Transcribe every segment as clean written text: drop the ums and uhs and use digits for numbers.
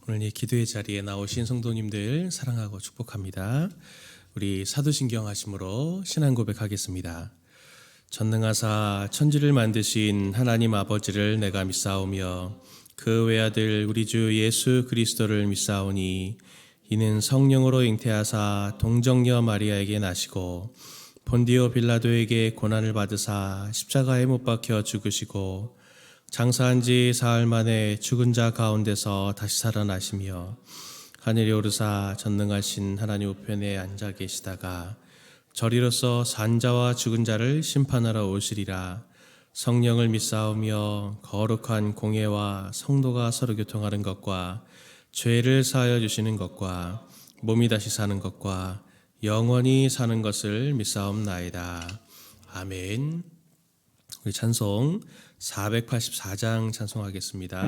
오늘 이 기도의 자리에 나오신 성도님들 사랑하고 축복합니다. 우리 사도신경 하심으로 신앙 고백하겠습니다. 전능하사 천지를 만드신 하나님 아버지를 내가 믿사오며 그 외아들 우리 주 예수 그리스도를 믿사오니 이는 성령으로 잉태하사 동정녀 마리아에게 나시고 본디오 빌라도에게 고난을 받으사 십자가에 못 박혀 죽으시고 장사한 지 사흘 만에 죽은 자 가운데서 다시 살아나시며 하늘에 오르사 전능하신 하나님 우편에 앉아 계시다가 저리로서 산 자와 죽은 자를 심판하러 오시리라. 성령을 믿사오며 거룩한 공예와 성도가 서로 교통하는 것과 죄를 사하여 주시는 것과 몸이 다시 사는 것과 영원히 사는 것을 믿사옵나이다. 아멘. 우리 찬송 484장 찬송하겠습니다.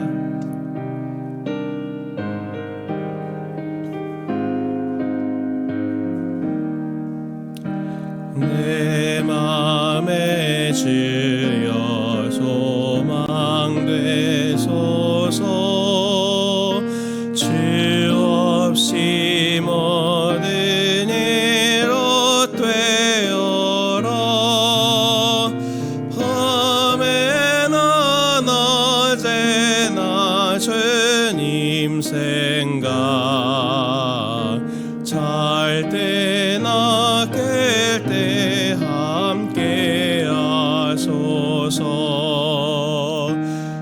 내 맘에 주여 소망되소서. 주 없이 모든 일 헛되어라. 밤에나 낮에나 주님 생각 잘 때나 깰 때 함께 하소서.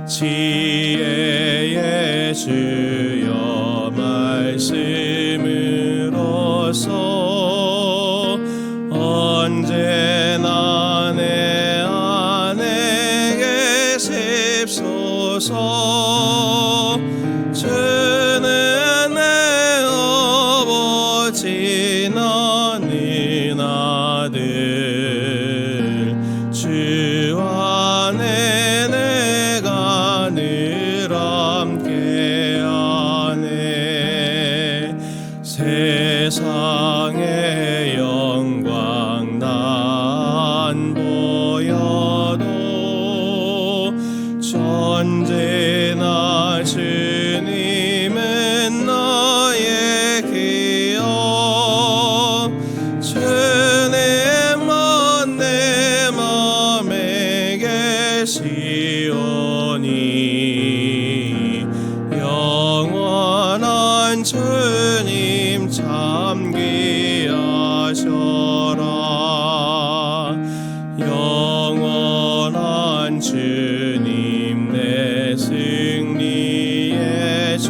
지혜의 주여 말씀으로써 언제나 내 안에 계십소서. 주는 내 아버지 나는 아들 주 안에 내가 늘 함께하네. 세상의 영광 난 보여도 언제나 주님은 나의 기억. 주님만 내 맘에 계시오니 영원한 주님 참 귀하셔라. 영원한 주님 내 승리의 주.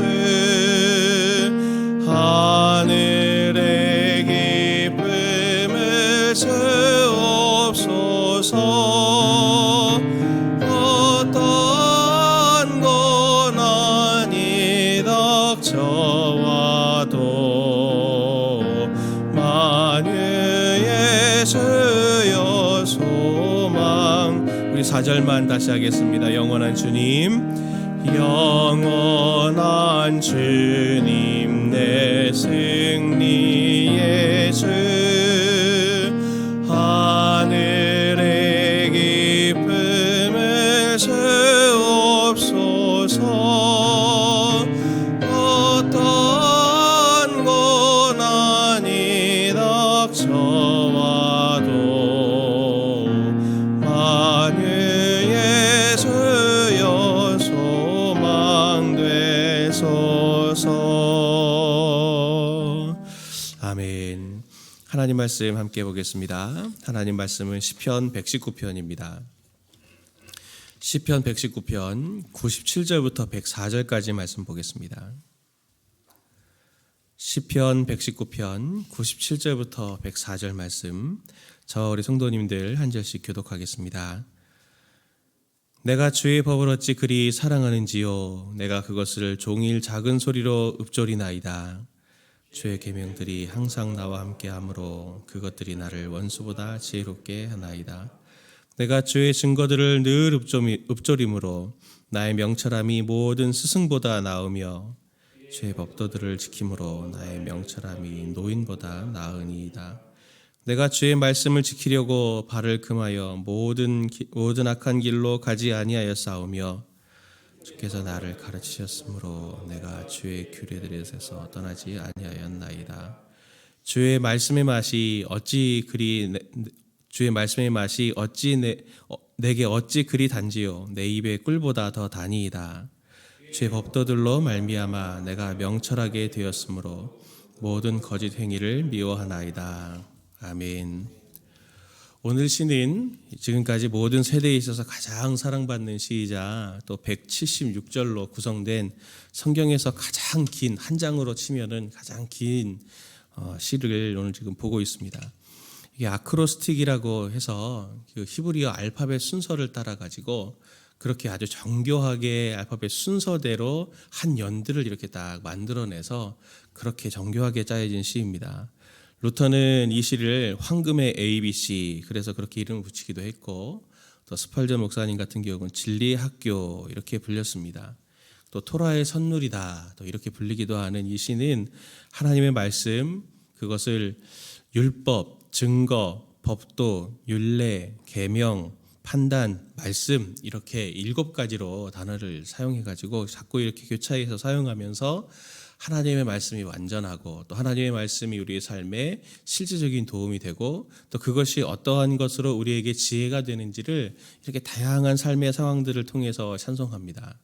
하늘의 기쁨을 주옵소서. 어떠한 고난이 닥쳐와도 만유의 주여 소망. 우리 4절만 다시 하겠습니다. 영원한 주님, 영원한 주님 내 승리의 주. 하늘의 기쁨을 주옵소서. 어떠한 고난이 닥쳐와도 만유의 주여 소망되소서. 아멘. 하나님 말씀 함께 보겠습니다. 하나님 말씀은 시편 119편입니다. 시편 119편 97절부터 104절까지 말씀 보겠습니다. 시편 119편 97절부터 104절 말씀, 저 우리 성도님들 한 절씩 교독하겠습니다. 내가 주의 법을 어찌 그리 사랑하는지요. 내가 그것을 종일 작은 소리로 읊조리나이다. 주의 계명들이 항상 나와 함께하므로 그것들이 나를 원수보다 지혜롭게 하나이다. 내가 주의 증거들을 늘 읊조림으로 나의 명철함이 모든 스승보다 나으며 주의 법도들을 지킴으로 나의 명철함이 노인보다 나으니이다. 내가 주의 말씀을 지키려고 발을 금하여 모든 악한 길로 가지 아니하였사오며 주께서 나를 가르치셨으므로 내가 주의 규례들에서 떠나지 아니하였나이다. 주의 말씀의 맛이 어찌 그리 주의 말씀의 맛이 내게 어찌 그리 단지요 내 입의 꿀보다 더 다니이다. 주의 법도들로 말미암아 내가 명철하게 되었으므로 모든 거짓 행위를 미워하나이다. 아멘. 오늘 시는 지금까지 모든 세대에 있어서 가장 사랑받는 시이자 또 176절로 구성된 성경에서 가장 긴, 한 장으로 치면은 가장 긴 시를 오늘 지금 보고 있습니다. 이게 아크로스틱이라고 해서 그 히브리어 알파벳 순서를 따라 가지고 그렇게 아주 정교하게 알파벳 순서대로 한 연들을 이렇게 딱 만들어내서 그렇게 정교하게 짜여진 시입니다. 루터는 이 시를 황금의 ABC 그래서 그렇게 이름을 붙이기도 했고, 또 스펄전 목사님 같은 경우는 진리의 학교 이렇게 불렸습니다. 또 토라의 선물이다 또 이렇게 불리기도 하는 이 시는 하나님의 말씀, 그것을 율법, 증거, 법도, 율례, 계명, 판단, 말씀 이렇게 7가지로 단어를 사용해 가지고 자꾸 이렇게 교차해서 사용하면서 하나님의 말씀이 완전하고 또 하나님의 말씀이 우리의 삶에 실질적인 도움이 되고 또 그것이 어떠한 것으로 우리에게 지혜가 되는지를 이렇게 다양한 삶의 상황들을 통해서 찬송합니다.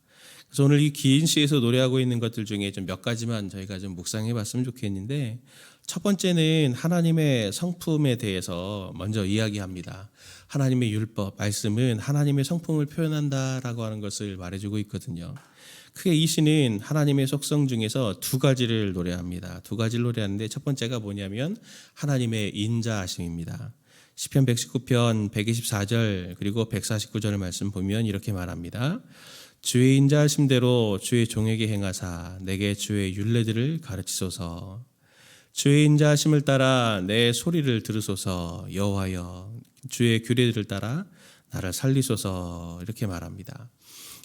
그래서 오늘 이 긴 시에서 노래하고 있는 것들 중에 좀 몇 가지만 저희가 좀 묵상해 봤으면 좋겠는데, 첫 번째는 하나님의 성품에 대해서 먼저 이야기합니다. 하나님의 율법, 말씀은 하나님의 성품을 표현한다라고 하는 것을 말해주고 있거든요. 크게 이 시는 하나님의 속성 중에서 2가지를 노래합니다. 2가지를 노래하는데 첫 번째가 뭐냐면 하나님의 인자하심입니다. 시편 119편 124절 그리고 149절 말씀 보면 이렇게 말합니다. 주의 인자하심대로 주의 종에게 행하사 내게 주의 율례들을 가르치소서. 주의 인자하심을 따라 내 소리를 들으소서. 여호와여 주의 규례들을 따라 나를 살리소서. 이렇게 말합니다.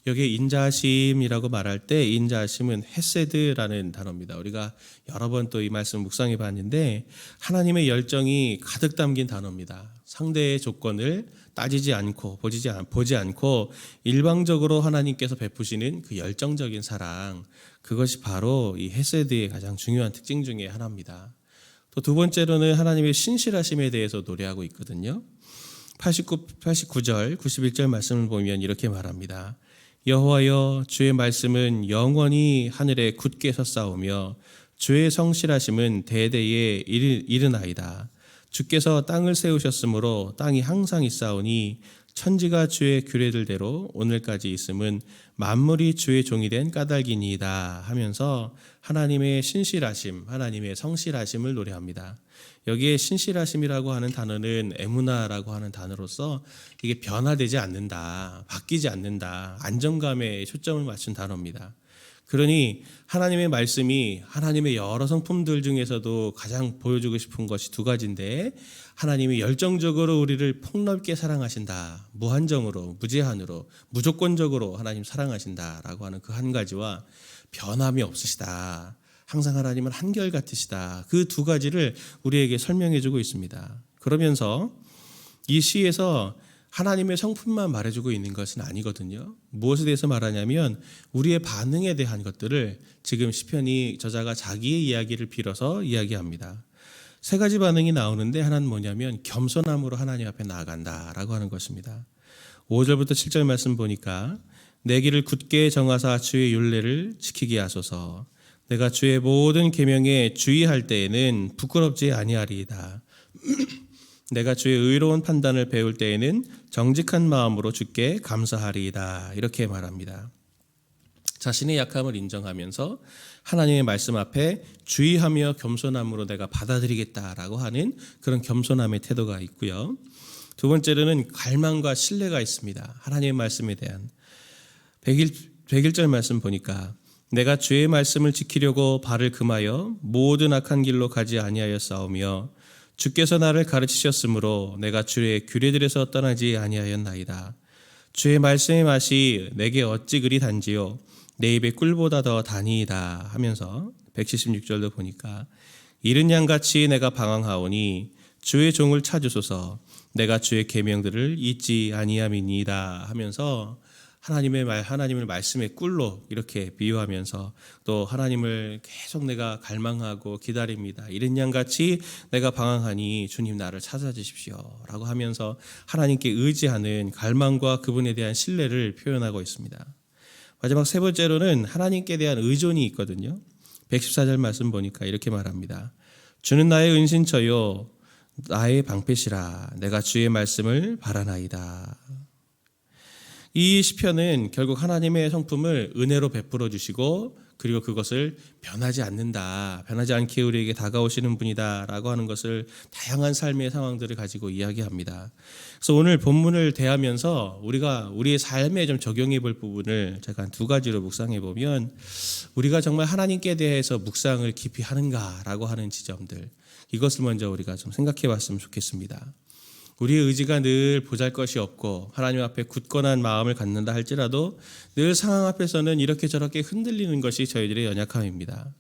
여기에 인자하심이라고 말할 때 인자하심은 헤세드라는 단어입니다. 우리가 여러 번 또 이 말씀 묵상해 봤는데 하나님의 열정이 가득 담긴 단어입니다. 상대의 조건을 따지지 않고 보지 않고 일방적으로 하나님께서 베푸시는 그 열정적인 사랑, 그것이 바로 이 헤세드의 가장 중요한 특징 중에 하나입니다. 또 2번째로는 하나님의 신실하심에 대해서 노래하고 있거든요. 89절 91절 말씀을 보면 이렇게 말합니다. 여호와여 주의 말씀은 영원히 하늘에 굳게 섰사오며 주의 성실하심은 대대에 이르나이다. 주께서 땅을 세우셨으므로 땅이 항상 있사오니 천지가 주의 규례들대로 오늘까지 있음은 만물이 주의 종이 된 까닭이니이다 하면서 하나님의 신실하심, 하나님의 성실하심을 노래합니다. 여기에 신실하심이라고 하는 단어는 에무나라고 하는 단어로서 이게 변화되지 않는다, 바뀌지 않는다, 안정감에 초점을 맞춘 단어입니다. 그러니 하나님의 말씀이 하나님의 여러 성품들 중에서도 가장 보여주고 싶은 것이 2가지인데, 하나님이 열정적으로 우리를 폭넓게 사랑하신다, 무한정으로, 무제한으로, 무조건적으로 하나님 사랑하신다라고 하는 그 한 가지와 변함이 없으시다, 항상 하나님은 한결같으시다, 그 2가지를 우리에게 설명해주고 있습니다. 그러면서 이 시에서 하나님의 성품만 말해주고 있는 것은 아니거든요. 무엇에 대해서 말하냐면 우리의 반응에 대한 것들을 지금 시편이 저자가 자기의 이야기를 빌어서 이야기합니다. 3가지 반응이 나오는데 하나는 뭐냐면 겸손함으로 하나님 앞에 나아간다라고 하는 것입니다. 5절부터 7절 말씀 보니까 내 길을 굳게 정하사 주의 율례를 지키게 하소서. 내가 주의 모든 계명에 주의할 때에는 부끄럽지 아니하리이다. 내가 주의 의로운 판단을 배울 때에는 정직한 마음으로 주께 감사하리이다. 이렇게 말합니다. 자신의 약함을 인정하면서 하나님의 말씀 앞에 주의하며 겸손함으로 내가 받아들이겠다라고 하는 그런 겸손함의 태도가 있고요. 2번째로는 갈망과 신뢰가 있습니다. 하나님의 말씀에 대한 101절 말씀 보니까 내가 주의 말씀을 지키려고 발을 금하여 모든 악한 길로 가지 아니하였사오며 주께서 나를 가르치셨으므로 내가 주의 규례들에서 떠나지 아니하였나이다. 주의 말씀의 맛이 내게 어찌 그리 단지요 내 입의 꿀보다 더 다니이다 하면서 176절도 보니까 이른 양같이 내가 방황하오니 주의 종을 찾으소서. 내가 주의 계명들을 잊지 아니함이니이다 하면서 하나님을 말씀의 꿀로 이렇게 비유하면서 또 하나님을 계속 내가 갈망하고 기다립니다. 이른 양같이 내가 방황하니 주님 나를 찾아주십시오라고 하면서 하나님께 의지하는 갈망과 그분에 대한 신뢰를 표현하고 있습니다. 마지막 세 번째로는 하나님께 대한 의존이 있거든요. 114절 말씀 보니까 이렇게 말합니다. 주는 나의 은신처요 나의 방패시라 내가 주의 말씀을 바라나이다. 이 시편은 결국 하나님의 성품을 은혜로 베풀어 주시고 그리고 그것을 변하지 않는다, 변하지 않게 우리에게 다가오시는 분이다라고 하는 것을 다양한 삶의 상황들을 가지고 이야기합니다. 그래서 오늘 본문을 대하면서 우리가 우리의 삶에 좀 적용해 볼 부분을 제가 한 두 가지로 묵상해 보면 우리가 정말 하나님께 대해서 묵상을 깊이 하는가라고 하는 지점들, 이것을 먼저 우리가 좀 생각해 봤으면 좋겠습니다. 우리의 의지가 늘 보잘것이 없고 하나님 앞에 굳건한 마음을 갖는다 할지라도 늘 상황 앞에서는 이렇게 저렇게 흔들리는 것이 저희들의 연약함입니다.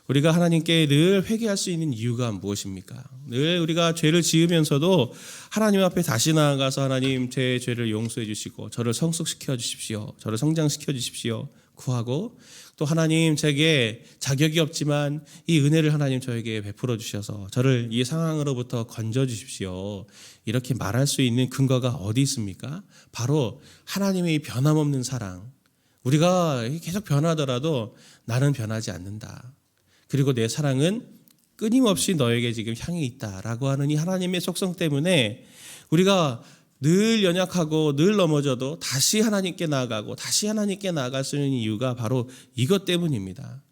우리가 하나님께 늘 회개할 수 있는 이유가 무엇입니까? 늘 우리가 죄를 지으면서도 하나님 앞에 다시 나아가서 하나님 제 죄를 용서해 주시고 저를 성숙시켜 주십시오, 저를 성장시켜 주십시오 구하고 또 하나님 제게 자격이 없지만 이 은혜를 하나님 저에게 베풀어 주셔서 저를 이 상황으로부터 건져 주십시오 이렇게 말할 수 있는 근거가 어디 있습니까? 바로 하나님의 변함없는 사랑. 우리가 계속 변하더라도 나는 변하지 않는다. 그리고 내 사랑은 끊임없이 너에게 지금 향해 있다라고 하는 이 하나님의 속성 때문에 우리가 늘 연약하고 늘 넘어져도 다시 하나님께 나아가고 다시 하나님께 나아갈 수 있는 이유가 바로 이것 때문입니다.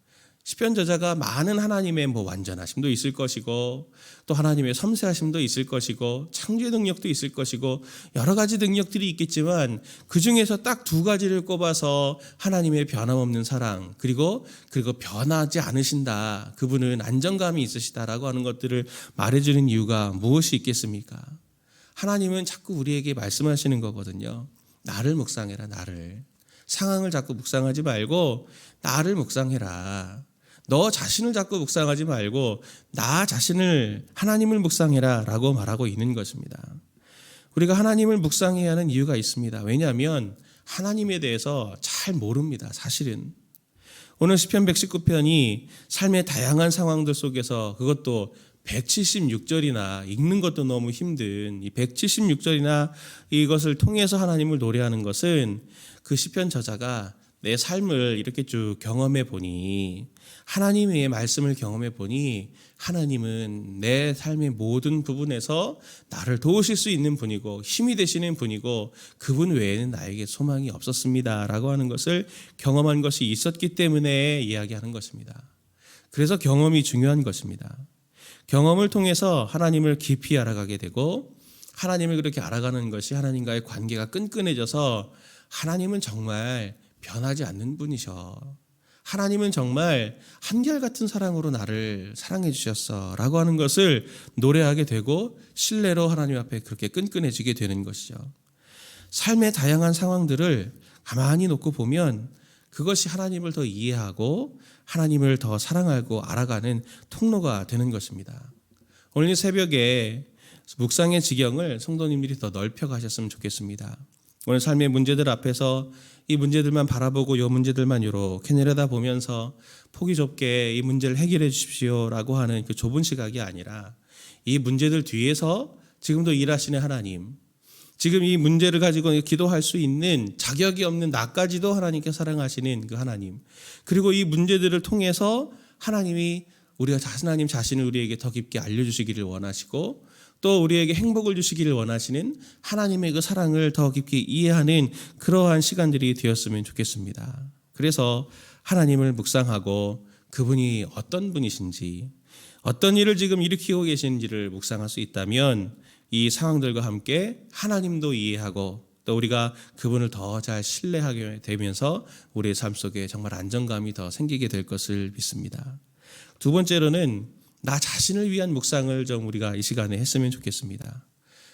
시편 저자가 많은 하나님의 완전하심도 있을 것이고 또 하나님의 섬세하심도 있을 것이고 창조의 능력도 있을 것이고 여러 가지 능력들이 있겠지만 그 중에서 딱 두 가지를 꼽아서 하나님의 변함없는 사랑 그리고 변하지 않으신다, 그분은 안정감이 있으시다라고 하는 것들을 말해주는 이유가 무엇이 있겠습니까? 하나님은 자꾸 우리에게 말씀하시는 거거든요. 나를 묵상해라. 나를. 상황을 자꾸 묵상하지 말고 나를 묵상해라. 너 자신을 자꾸 묵상하지 말고 나 자신을, 하나님을 묵상해라 라고 말하고 있는 것입니다. 우리가 하나님을 묵상해야 하는 이유가 있습니다. 왜냐하면 하나님에 대해서 잘 모릅니다. 사실은. 오늘 시편 119편이 삶의 다양한 상황들 속에서 그것도 176절이나 읽는 것도 너무 힘든 이 176절이나 이것을 통해서 하나님을 노래하는 것은 그 시편 저자가 내 삶을 이렇게 쭉 경험해 보니, 하나님의 말씀을 경험해 보니 하나님은 내 삶의 모든 부분에서 나를 도우실 수 있는 분이고 힘이 되시는 분이고 그분 외에는 나에게 소망이 없었습니다 라고 하는 것을 경험한 것이 있었기 때문에 이야기하는 것입니다. 그래서 경험이 중요한 것입니다. 경험을 통해서 하나님을 깊이 알아가게 되고 하나님을 그렇게 알아가는 것이 하나님과의 관계가 끈끈해져서 하나님은 정말 변하지 않는 분이셔, 하나님은 정말 한결같은 사랑으로 나를 사랑해 주셨어 라고 하는 것을 노래하게 되고 신뢰로 하나님 앞에 그렇게 끈끈해지게 되는 것이죠. 삶의 다양한 상황들을 가만히 놓고 보면 그것이 하나님을 더 이해하고 하나님을 더 사랑하고 알아가는 통로가 되는 것입니다. 오늘 새벽에 묵상의 지경을 성도님들이 더 넓혀 가셨으면 좋겠습니다. 오늘 삶의 문제들 앞에서 이 문제들만 바라보고 이 문제들만 이렇게 내려다보면서 폭이 좁게 이 문제를 해결해 주십시오라고 하는 그 좁은 시각이 아니라 이 문제들 뒤에서 지금도 일하시는 하나님, 지금 이 문제를 가지고 기도할 수 있는 자격이 없는 나까지도 하나님께 사랑하시는 그 하나님, 그리고 이 문제들을 통해서 하나님이 하나님 자신을 우리에게 더 깊게 알려주시기를 원하시고 또 우리에게 행복을 주시기를 원하시는 하나님의 그 사랑을 더 깊게 이해하는 그러한 시간들이 되었으면 좋겠습니다. 그래서 하나님을 묵상하고 그분이 어떤 분이신지, 어떤 일을 지금 일으키고 계시는지를 묵상할 수 있다면 이 상황들과 함께 하나님도 이해하고 또 우리가 그분을 더 잘 신뢰하게 되면서 우리의 삶 속에 정말 안정감이 더 생기게 될 것을 믿습니다. 두 번째로는 나 자신을 위한 묵상을 좀 우리가 이 시간에 했으면 좋겠습니다.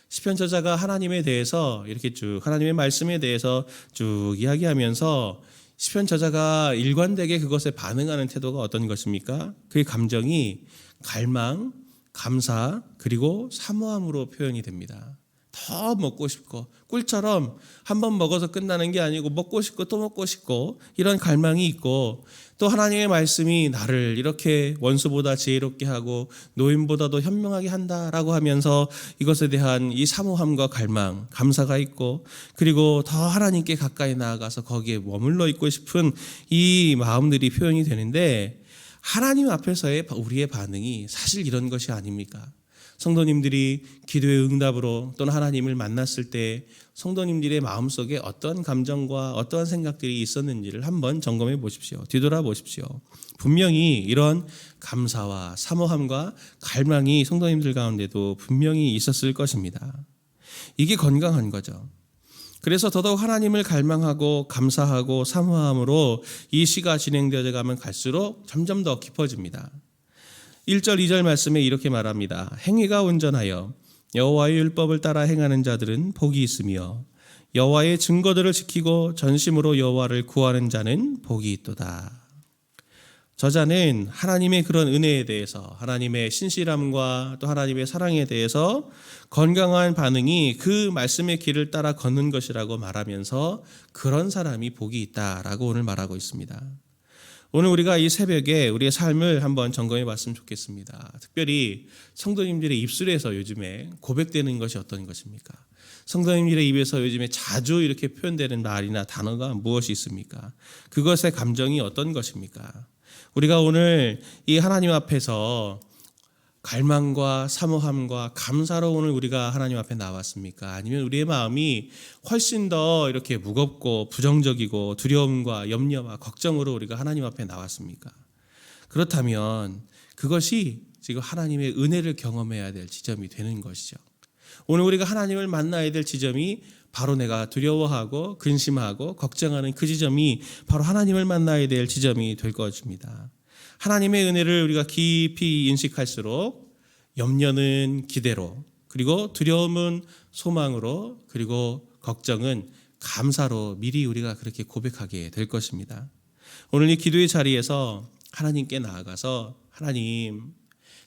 시편 저자가 하나님에 대해서 이렇게 쭉 하나님의 말씀에 대해서 쭉 이야기하면서 시편 저자가 일관되게 그것에 반응하는 태도가 어떤 것입니까? 그의 감정이 갈망, 감사, 그리고 사모함으로 표현이 됩니다. 더 먹고 싶고, 꿀처럼 한 번 먹어서 끝나는 게 아니고 먹고 싶고 또 먹고 싶고 이런 갈망이 있고, 또 하나님의 말씀이 나를 이렇게 원수보다 지혜롭게 하고 노인보다도 현명하게 한다라고 하면서 이것에 대한 이 사모함과 갈망, 감사가 있고, 그리고 더 하나님께 가까이 나아가서 거기에 머물러 있고 싶은 이 마음들이 표현이 되는데, 하나님 앞에서의 우리의 반응이 사실 이런 것이 아닙니까? 성도님들이 기도의 응답으로 또는 하나님을 만났을 때 성도님들의 마음속에 어떤 감정과 어떠한 생각들이 있었는지를 한번 점검해 보십시오. 뒤돌아 보십시오. 분명히 이런 감사와 사모함과 갈망이 성도님들 가운데도 분명히 있었을 것입니다. 이게 건강한 거죠. 그래서 더더욱 하나님을 갈망하고 감사하고 사모함으로 이 시가 진행되어 가면 갈수록 점점 더 깊어집니다. 1절 2절 말씀에 이렇게 말합니다. 행위가 온전하여 여호와의 율법을 따라 행하는 자들은 복이 있으며 여호와의 증거들을 지키고 전심으로 여호와를 구하는 자는 복이 있도다. 저자는 하나님의 그런 은혜에 대해서, 하나님의 신실함과 또 하나님의 사랑에 대해서 건강한 반응이 그 말씀의 길을 따라 걷는 것이라고 말하면서 그런 사람이 복이 있다라고 오늘 말하고 있습니다. 오늘 우리가 이 새벽에 우리의 삶을 한번 점검해 봤으면 좋겠습니다. 특별히 성도님들의 입술에서 요즘에 고백되는 것이 어떤 것입니까? 성도님들의 입에서 요즘에 자주 이렇게 표현되는 말이나 단어가 무엇이 있습니까? 그것의 감정이 어떤 것입니까? 우리가 오늘 이 하나님 앞에서 갈망과 사모함과 감사로 오늘 우리가 하나님 앞에 나왔습니까? 아니면 우리의 마음이 훨씬 더 이렇게 무겁고 부정적이고 두려움과 염려와 걱정으로 우리가 하나님 앞에 나왔습니까? 그렇다면 그것이 지금 하나님의 은혜를 경험해야 될 지점이 되는 것이죠. 오늘 우리가 하나님을 만나야 될 지점이 바로 내가 두려워하고 근심하고 걱정하는 그 지점이 바로 하나님을 만나야 될 지점이 될 것입니다. 하나님의 은혜를 우리가 깊이 인식할수록 염려는 기대로, 그리고 두려움은 소망으로, 그리고 걱정은 감사로 미리 우리가 그렇게 고백하게 될 것입니다. 오늘 이 기도의 자리에서 하나님께 나아가서 하나님,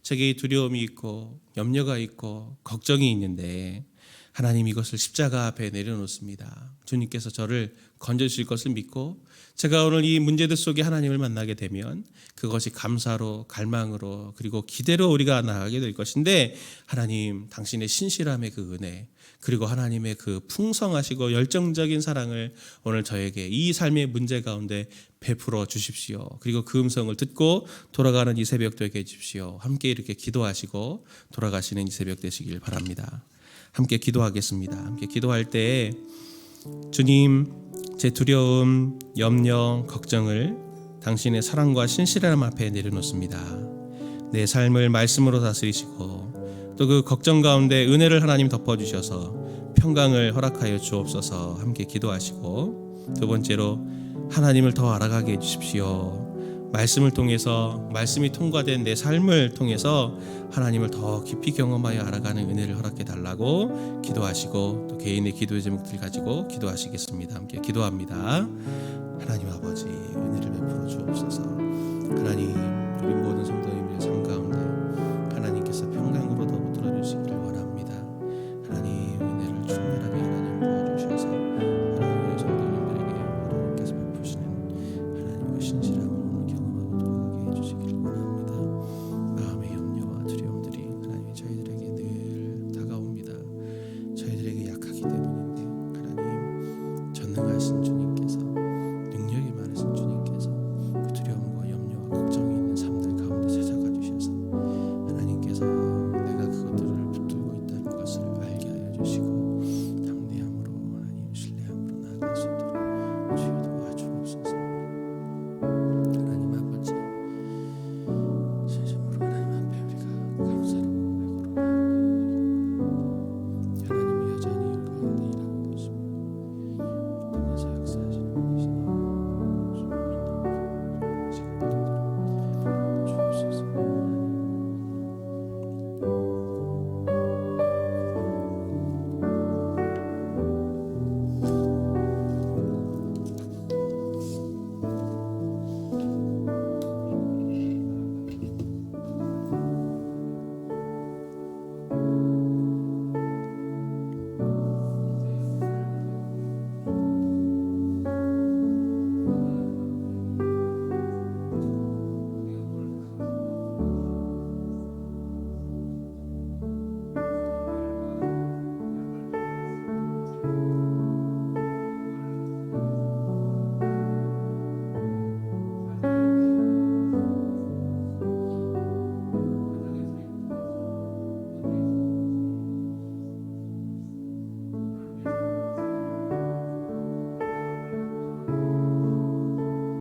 제게 두려움이 있고 염려가 있고 걱정이 있는데 하나님 이것을 십자가 앞에 내려놓습니다. 주님께서 저를 건져주실 것을 믿고 제가 오늘 이 문제들 속에 하나님을 만나게 되면 그것이 감사로, 갈망으로, 그리고 기대로 우리가 나아가게 될 것인데, 하나님 당신의 신실함의 그 은혜, 그리고 하나님의 그 풍성하시고 열정적인 사랑을 오늘 저에게 이 삶의 문제 가운데 베풀어 주십시오. 그리고 그 음성을 듣고 돌아가는 이 새벽 되게 해주십시오. 함께 이렇게 기도하시고 돌아가시는 이 새벽 되시길 바랍니다. 함께 기도하겠습니다. 함께 기도할 때 주님, 제 두려움, 염려, 걱정을 당신의 사랑과 신실함 앞에 내려놓습니다. 내 삶을 말씀으로 다스리시고 또 그 걱정 가운데 은혜를 하나님 덮어주셔서 평강을 허락하여 주옵소서. 함께 기도하시고, 두 번째로 하나님을 더 알아가게 해주십시오. 말씀을 통해서, 말씀이 통과된 내 삶을 통해서 하나님을 더 깊이 경험하여 알아가는 은혜를 허락해 달라고 기도하시고, 또 개인의 기도의 제목들 가지고 기도하시겠습니다. 함께 기도합니다. 하나님 아버지, 은혜를 베풀어 주옵소서. 하나님, 우리 모든 성도님의 삶 가운데 하나님께서 평강으로 더 붙들어 주시기를 원합니다.